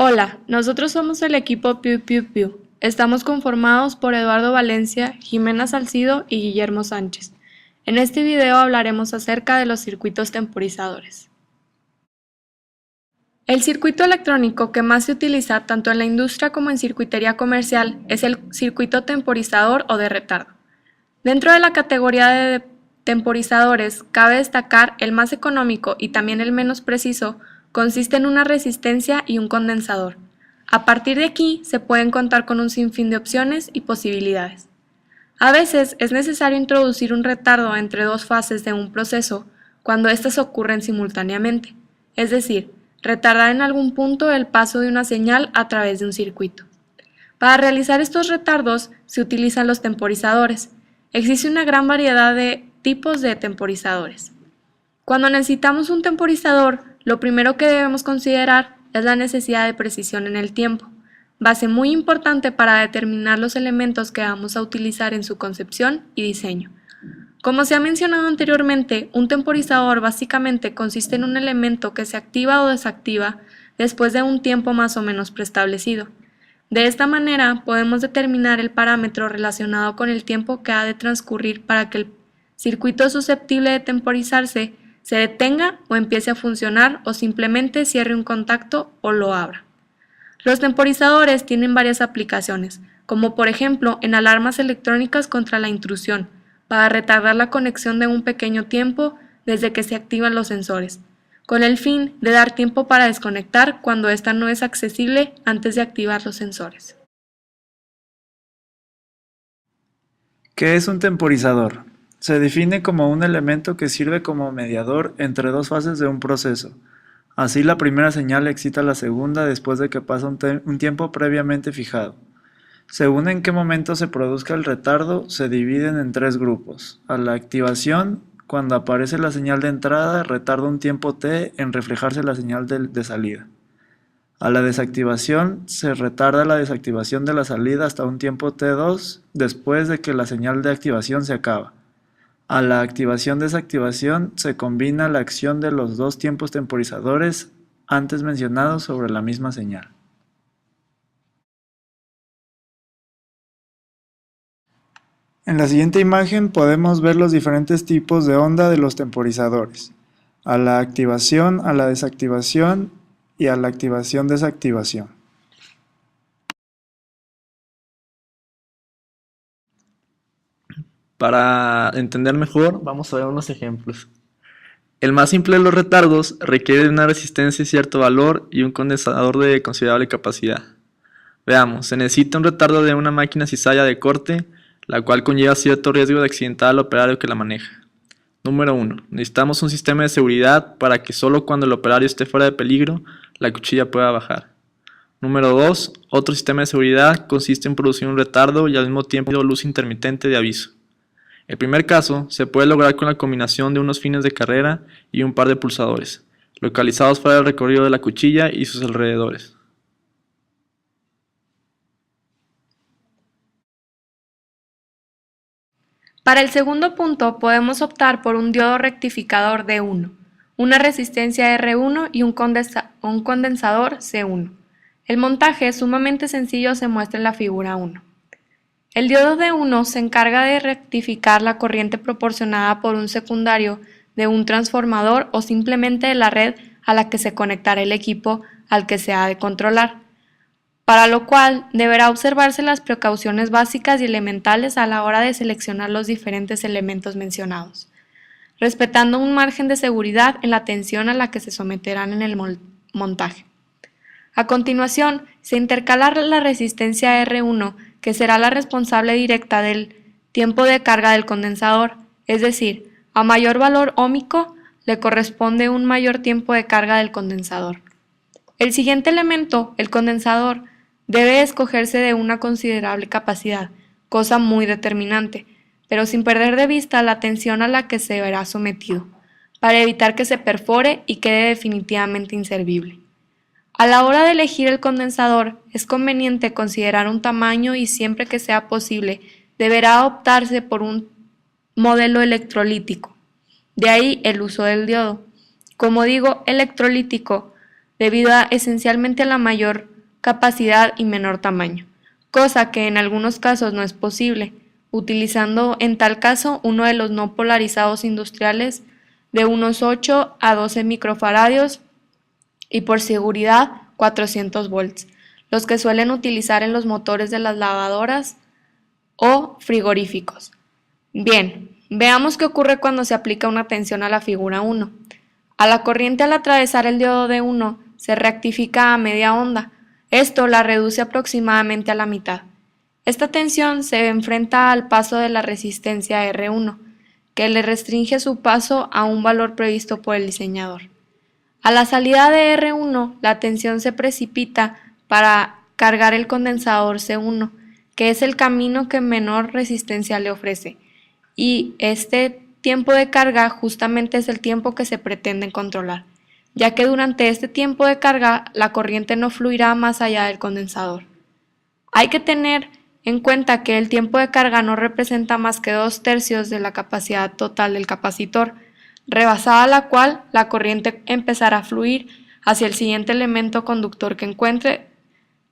Hola, nosotros somos el equipo Piu Piu Piu. Estamos conformados por Eduardo Valencia, Jimena Salcido y Guillermo Sánchez. En este video hablaremos acerca de los circuitos temporizadores. El circuito electrónico que más se utiliza tanto en la industria como en circuitería comercial es el circuito temporizador o de retardo. Dentro de la categoría de temporizadores, cabe destacar el más económico y también el menos preciso. Consiste en una resistencia y un condensador. A partir de aquí se pueden contar con un sinfín de opciones y posibilidades. A veces es necesario introducir un retardo entre dos fases de un proceso cuando éstas ocurren simultáneamente, es decir, retardar en algún punto el paso de una señal a través de un circuito. Para realizar estos retardos se utilizan los temporizadores. Existe una gran variedad de tipos de temporizadores. Cuando necesitamos un temporizador, lo primero que debemos considerar es la necesidad de precisión en el tiempo, base muy importante para determinar los elementos que vamos a utilizar en su concepción y diseño. Como se ha mencionado anteriormente, un temporizador básicamente consiste en un elemento que se activa o desactiva después de un tiempo más o menos preestablecido. De esta manera podemos determinar el parámetro relacionado con el tiempo que ha de transcurrir para que el circuito susceptible de temporizarse se detenga o empiece a funcionar o simplemente cierre un contacto o lo abra. Los temporizadores tienen varias aplicaciones, como por ejemplo en alarmas electrónicas contra la intrusión, para retardar la conexión de un pequeño tiempo desde que se activan los sensores, con el fin de dar tiempo para desconectar cuando ésta no es accesible antes de activar los sensores. ¿Qué es un temporizador? Se define como un elemento que sirve como mediador entre dos fases de un proceso. Así, la primera señal excita a la segunda después de que pasa un tiempo previamente fijado. Según en qué momento se produzca el retardo, se dividen en tres grupos. A la activación, cuando aparece la señal de entrada, retarda un tiempo t en reflejarse la señal de salida. A la desactivación, se retarda la desactivación de la salida hasta un tiempo t2 después de que la señal de activación se acaba. A la activación-desactivación se combina la acción de los dos tiempos temporizadores antes mencionados sobre la misma señal. En la siguiente imagen podemos ver los diferentes tipos de onda de los temporizadores: a la activación, a la desactivación y a la activación-desactivación. Para entender mejor, vamos a ver unos ejemplos. El más simple de los retardos requiere de una resistencia de cierto valor y un condensador de considerable capacidad. Veamos, se necesita un retardo de una máquina cizalla de corte, la cual conlleva cierto riesgo de accidentar al operario que la maneja. Número 1. Necesitamos un sistema de seguridad para que solo cuando el operario esté fuera de peligro, la cuchilla pueda bajar. Número 2. Otro sistema de seguridad consiste en producir un retardo y al mismo tiempo luz intermitente de aviso. El primer caso se puede lograr con la combinación de unos fines de carrera y un par de pulsadores, localizados fuera del recorrido de la cuchilla y sus alrededores. Para el segundo punto podemos optar por un diodo rectificador D1, una resistencia R1 y un condensador C1. El montaje sumamente sencillo se muestra en la figura 1. El diodo D1 se encarga de rectificar la corriente proporcionada por un secundario de un transformador o simplemente de la red a la que se conectará el equipo al que se ha de controlar, para lo cual deberá observarse las precauciones básicas y elementales a la hora de seleccionar los diferentes elementos mencionados, respetando un margen de seguridad en la tensión a la que se someterán en el montaje. A continuación, se intercala la resistencia R1, que será la responsable directa del tiempo de carga del condensador, es decir, a mayor valor óhmico le corresponde un mayor tiempo de carga del condensador. El siguiente elemento, el condensador, debe escogerse de una considerable capacidad, cosa muy determinante, pero sin perder de vista la tensión a la que se verá sometido, para evitar que se perfore y quede definitivamente inservible. A la hora de elegir el condensador, es conveniente considerar un tamaño y siempre que sea posible, deberá optarse por un modelo electrolítico. De ahí el uso del diodo. Como digo, electrolítico, debido esencialmente a la mayor capacidad y menor tamaño, cosa que en algunos casos no es posible, utilizando en tal caso uno de los no polarizados industriales de unos 8 a 12 microfaradios y por seguridad 400 volts, los que suelen utilizar en los motores de las lavadoras o frigoríficos. Bien, veamos qué ocurre cuando se aplica una tensión a la figura 1. A la corriente al atravesar el diodo D1 se rectifica a media onda. Esto la reduce aproximadamente a la mitad. Esta tensión se enfrenta al paso de la resistencia R1, que le restringe su paso a un valor previsto por el diseñador. A la salida de R1, la tensión se precipita para cargar el condensador C1, que es el camino que menor resistencia le ofrece, y este tiempo de carga justamente es el tiempo que se pretende controlar, ya que durante este tiempo de carga la corriente no fluirá más allá del condensador. Hay que tener en cuenta que el tiempo de carga no representa más que 2/3 de la capacidad total del capacitor, rebasada la cual la corriente empezará a fluir hacia el siguiente elemento conductor que encuentre,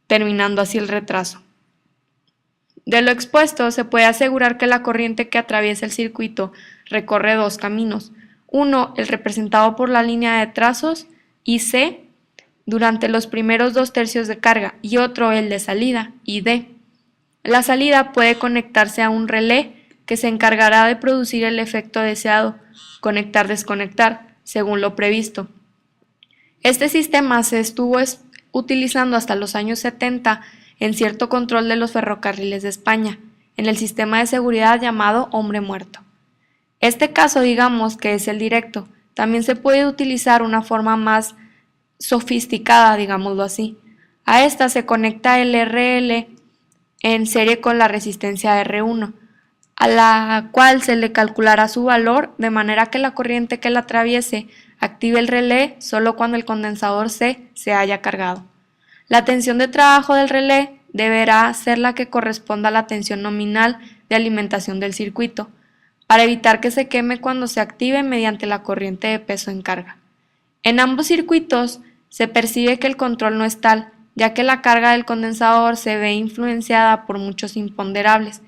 terminando así el retraso. De lo expuesto, se puede asegurar que la corriente que atraviesa el circuito recorre dos caminos, uno el representado por la línea de trazos IC durante los primeros 2/3 de carga y otro el de salida ID. La salida puede conectarse a un relé que se encargará de producir el efecto deseado, conectar-desconectar, según lo previsto. Este sistema se estuvo utilizando hasta los años 70 en cierto control de los ferrocarriles de España, en el sistema de seguridad llamado hombre muerto. Este caso digamos que es el directo. También se puede utilizar una forma más sofisticada, digámoslo así. A esta se conecta el RL en serie con la resistencia R1, a la cual se le calculará su valor de manera que la corriente que la atraviese active el relé solo cuando el condensador C se haya cargado. La tensión de trabajo del relé deberá ser la que corresponda a la tensión nominal de alimentación del circuito, para evitar que se queme cuando se active mediante la corriente de peso en carga. En ambos circuitos se percibe que el control no es tal, ya que la carga del condensador se ve influenciada por muchos imponderables,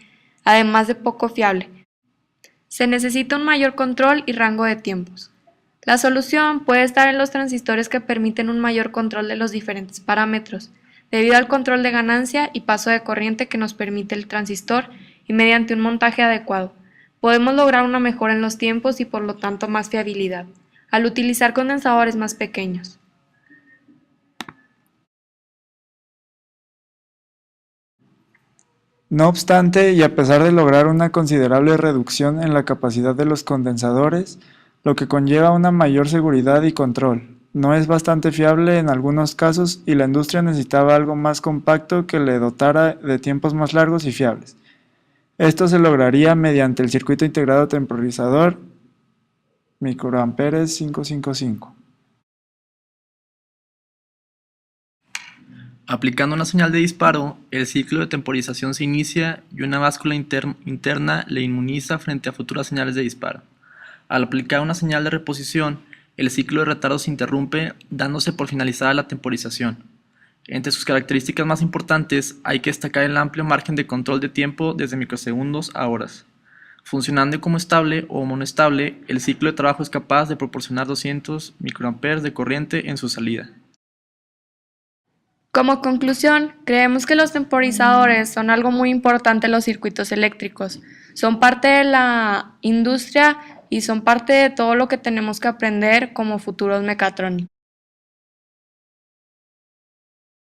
además de poco fiable. Se necesita un mayor control y rango de tiempos. La solución puede estar en los transistores que permiten un mayor control de los diferentes parámetros, debido al control de ganancia y paso de corriente que nos permite el transistor y mediante un montaje adecuado. Podemos lograr una mejora en los tiempos y por lo tanto más fiabilidad, al utilizar condensadores más pequeños. No obstante, y a pesar de lograr una considerable reducción en la capacidad de los condensadores, lo que conlleva una mayor seguridad y control, no es bastante fiable en algunos casos y la industria necesitaba algo más compacto que le dotara de tiempos más largos y fiables. Esto se lograría mediante el circuito integrado temporizador microamperes 555. Aplicando una señal de disparo, el ciclo de temporización se inicia y una báscula interna le inmuniza frente a futuras señales de disparo. Al aplicar una señal de reposición, el ciclo de retardo se interrumpe, dándose por finalizada la temporización. Entre sus características más importantes hay que destacar el amplio margen de control de tiempo desde microsegundos a horas. Funcionando como estable o monoestable, el ciclo de trabajo es capaz de proporcionar 200 microamperes de corriente en su salida. Como conclusión, creemos que los temporizadores son algo muy importante en los circuitos eléctricos. Son parte de la industria y son parte de todo lo que tenemos que aprender como futuros mecatrónicos.